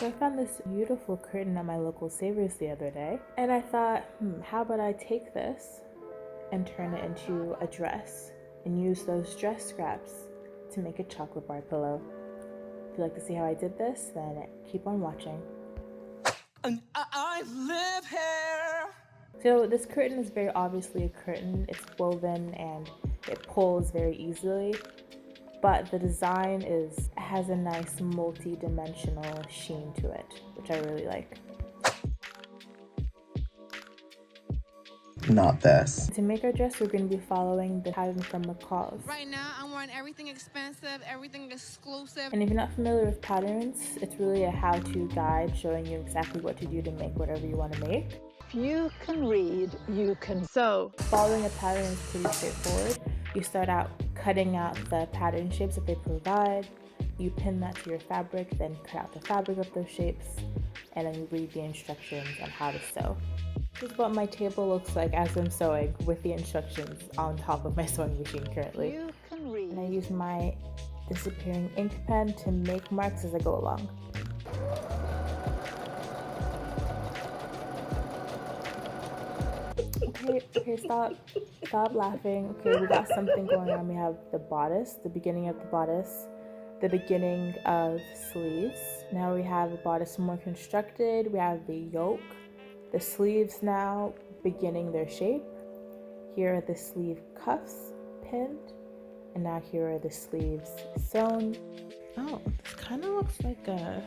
So I found this beautiful curtain at my local Savers the other day, and I thought, how about I take this and turn it into a dress and use those dress scraps to make a chocolate bar pillow. If you'd like to see how I did this, then keep on watching. And I live here. So this curtain is very obviously a curtain. It's woven and it pulls very easily, but the design has a nice multi-dimensional sheen to it, which I really like. Not this. To make our dress, we're going to be following the pattern from McCall's. Right now, I'm wearing everything expensive, everything exclusive. And if you're not familiar with patterns, it's really a how-to guide showing you exactly what to do to make whatever you want to make. If you can read, you can sew. Following a pattern is pretty straightforward. You start out cutting out the pattern shapes that they provide. You pin that to your fabric, then cut out the fabric of those shapes, and then you read the instructions on how to sew. This is what my table looks like as I'm sewing, with the instructions on top of my sewing machine currently. You can read. And I use my disappearing ink pen to make marks as I go along. Okay, stop laughing. Okay, we got something going on. We have the bodice, the beginning of the bodice, the beginning of sleeves. Now we have the bodice more constructed. We have the yoke, the sleeves now beginning their shape. Here are the sleeve cuffs pinned, and now here are the sleeves sewn. Oh, this kind of looks like a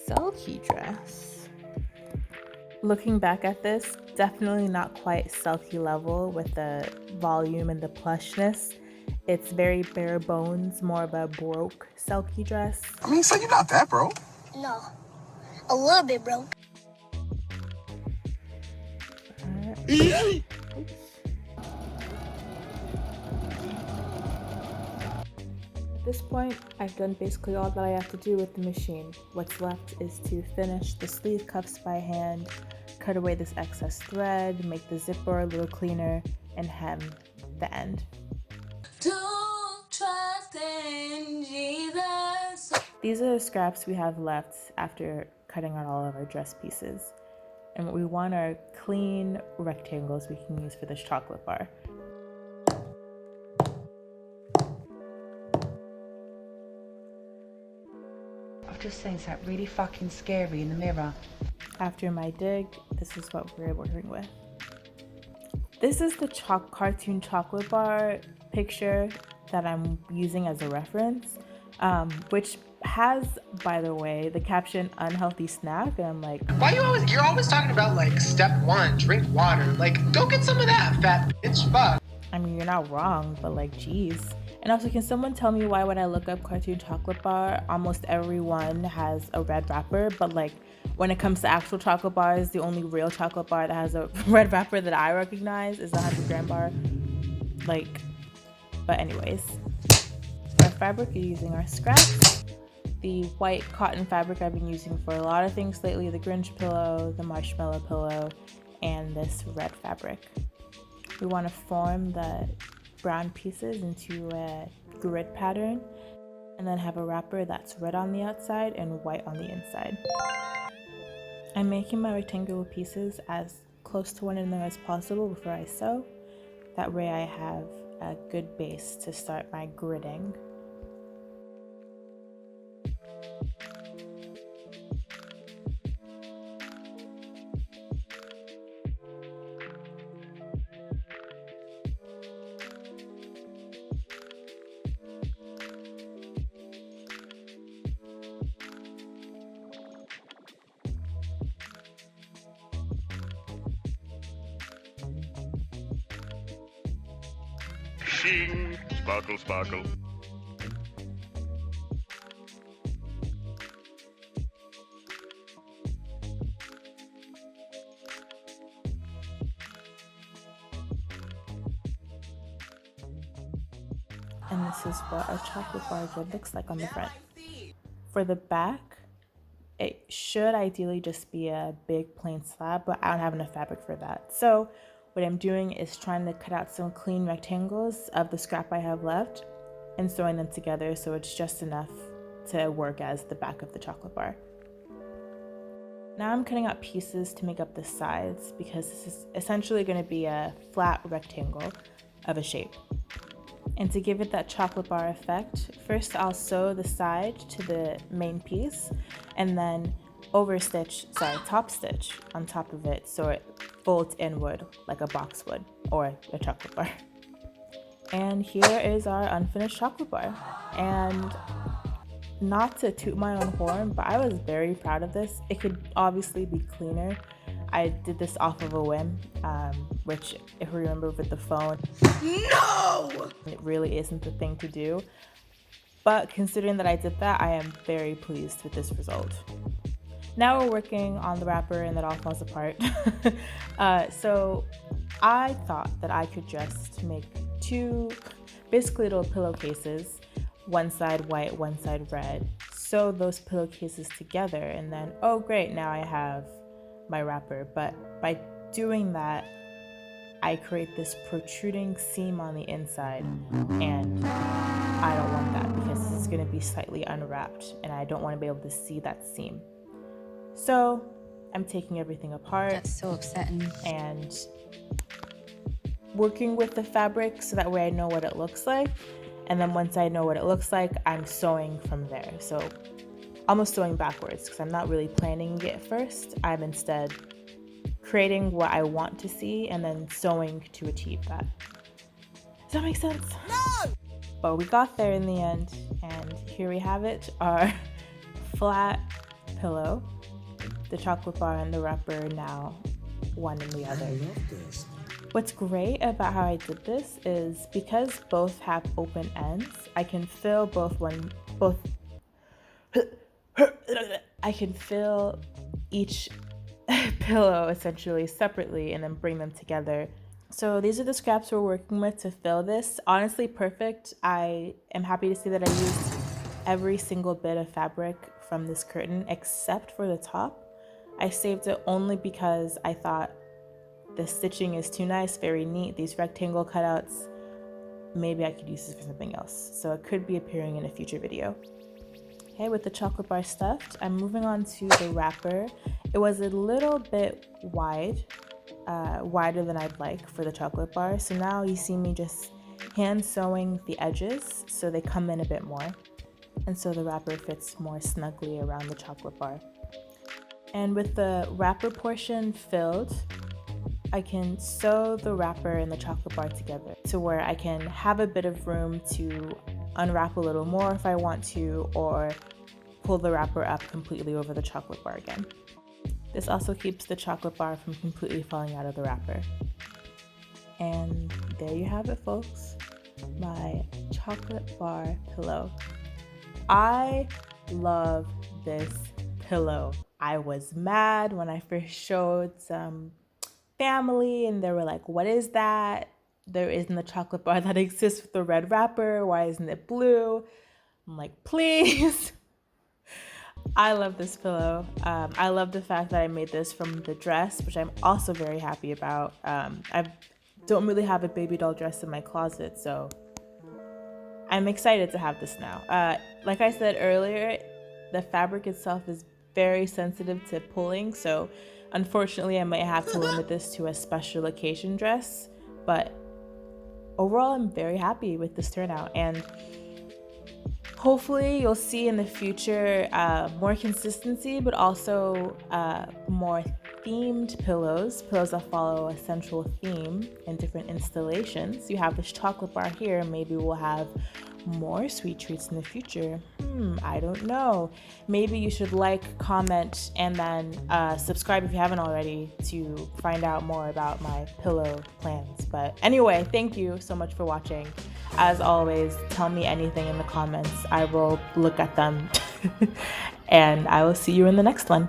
Selkie dress. Looking back at this, definitely not quite Selkie level with the volume and the plushness. It's very bare bones, more of a broke Selkie dress. I mean, so you're not that broke. No, a little bit broke. At this point, I've done basically all that I have to do with the machine. What's left is to finish the sleeve cuffs by hand, cut away this excess thread, make the zipper a little cleaner, and hem the end. Don't trust in Jesus. These are the scraps we have left after cutting out all of our dress pieces. And what we want are clean rectangles we can use for this chocolate bar. I've just seen something really fucking scary in the mirror. After my dig, this is what we're working with. This is the cartoon chocolate bar picture that I'm using as a reference, which has, by the way, the caption "unhealthy snack," and I'm like, you're always talking about like step 1, drink water. Like, go get some of that, fat bitch. Fuck. I mean, you're not wrong, but like, geez. And also, can someone tell me why when I look up cartoon chocolate bar, almost everyone has a red wrapper, but like when it comes to actual chocolate bars, the only real chocolate bar that has a red wrapper that I recognize is the 100-gram bar. Like, but anyways, our fabric is using our scraps. The white cotton fabric I've been using for a lot of things lately, the Grinch pillow, the marshmallow pillow, and this red fabric. We want to form the brown pieces into a grid pattern, and then have a wrapper that's red on the outside and white on the inside. I'm making my rectangular pieces as close to one another as possible before I sew. That way I have a good base to start my gridding. Shing, sparkle, sparkle. And this is what our chocolate bar grid looks like on the front. For the back, it should ideally just be a big plain slab, but I don't have enough fabric for that. So what I'm doing is trying to cut out some clean rectangles of the scrap I have left and sewing them together so it's just enough to work as the back of the chocolate bar. Now I'm cutting out pieces to make up the sides because this is essentially going to be a flat rectangle of a shape. And to give it that chocolate bar effect, first I'll sew the side to the main piece and then top stitch on top of it so it folds inward like a box would or a chocolate bar. And here is our unfinished chocolate bar. And not to toot my own horn, but I was very proud of this. It could obviously be cleaner. I did this off of a whim, which if you remember with the phone, no! It really isn't the thing to do. But considering that I did that, I am very pleased with this result. Now we're working on the wrapper and it all falls apart. So I thought that I could just make two basically little pillowcases, one side white, one side red, sew those pillowcases together, and then, oh great, now I have my wrapper. But by doing that, I create this protruding seam on the inside, and I don't want that because this is going to be slightly unwrapped and I don't want to be able to see that seam. So I'm taking everything apart. That's so upsetting. And working with the fabric so that way I know what it looks like. And then once I know what it looks like, I'm sewing from there. So almost sewing backwards because I'm not really planning it first. I'm instead creating what I want to see and then sewing to achieve that. Does that make sense? No! But we got there in the end, and here we have it, our flat pillow. The chocolate bar and the wrapper now one in the other. I love this. What's great about how I did this is because both have open ends, I can fill I can fill each pillow essentially separately and then bring them together. So these are the scraps we're working with to fill this. Honestly, perfect. I am happy to see that I used every single bit of fabric from this curtain except for the top. I saved it only because I thought the stitching is too nice, very neat. These rectangle cutouts, maybe I could use this for something else. So it could be appearing in a future video. Okay, with the chocolate bar stuffed, I'm moving on to the wrapper. It was a little bit wide, wider than I'd like for the chocolate bar. So now you see me just hand sewing the edges so they come in a bit more. And so the wrapper fits more snugly around the chocolate bar. And with the wrapper portion filled, I can sew the wrapper and the chocolate bar together to where I can have a bit of room to unwrap a little more if I want to, or pull the wrapper up completely over the chocolate bar again. This also keeps the chocolate bar from completely falling out of the wrapper. And there you have it, folks. My chocolate bar pillow. I love this pillow. I was mad when I first showed some family and they were like, what is that? There isn't a chocolate bar that exists with the red wrapper. Why isn't it blue? I'm like, please. I love this pillow. I love the fact that I made this from the dress, which I'm also very happy about. I don't really have a baby doll dress in my closet, so I'm excited to have this now. Like I said earlier, the fabric itself is very sensitive to pulling, so unfortunately I might have to limit this to a special occasion dress, but overall I'm very happy with this turnout, and hopefully you'll see in the future more consistency, but also more themed pillows that follow a central theme in different installations. You have this chocolate bar here, maybe we'll have more sweet treats in the future. I don't know. Maybe you should like, comment, and then subscribe if you haven't already to find out more about my pillow plans. But anyway, thank you so much for watching. As always, tell me anything in the comments. I will look at them and I will see you in the next one.